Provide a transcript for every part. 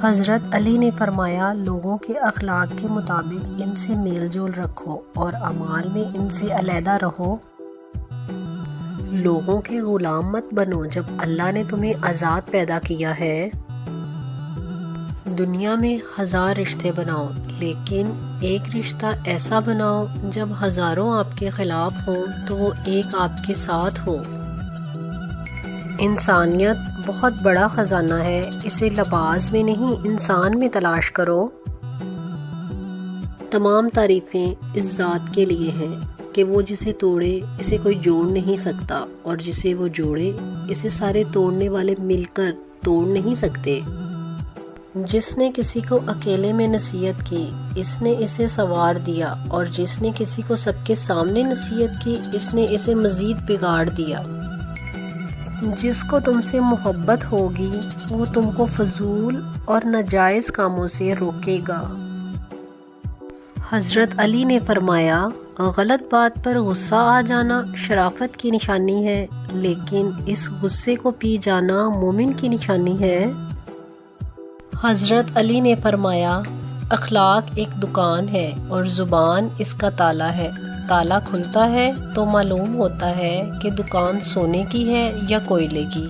حضرت علی نے فرمایا، لوگوں کے اخلاق کے مطابق ان سے میل جول رکھو اور اعمال میں ان سے علیحدہ رہو۔ لوگوں کے غلام مت بنو جب اللہ نے تمہیں آزاد پیدا کیا ہے۔ دنیا میں 1000 رشتے بناؤ، لیکن ایک رشتہ ایسا بناؤ جب ہزاروں آپ کے خلاف ہوں تو وہ ایک آپ کے ساتھ ہو۔ انسانیت بہت بڑا خزانہ ہے، اسے لباس میں نہیں انسان میں تلاش کرو۔ تمام تعریفیں اس ذات کے لیے ہیں کہ وہ جسے توڑے اسے کوئی جوڑ نہیں سکتا، اور جسے وہ جوڑے اسے سارے توڑنے والے مل کر توڑ نہیں سکتے۔ جس نے کسی کو اکیلے میں نصیحت کی اس نے اسے سنوار دیا، اور جس نے کسی کو سب کے سامنے نصیحت کی اس نے اسے مزید بگاڑ دیا۔ جس کو تم سے محبت ہوگی وہ تم کو فضول اور ناجائز کاموں سے روکے گا۔ حضرت علی نے فرمایا، غلط بات پر غصہ آ جانا شرافت کی نشانی ہے، لیکن اس غصے کو پی جانا مومن کی نشانی ہے۔ حضرت علی نے فرمایا، اخلاق ایک دکان ہے اور زبان اس کا تالا ہے۔ تالا کھلتا ہے تو معلوم ہوتا ہے کہ دکان سونے کی ہے یا کوئلے کی۔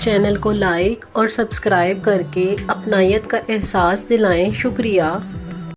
چینل کو لائک اور سبسکرائب کر کے اپنائیت کا احساس دلائیں۔ شکریہ۔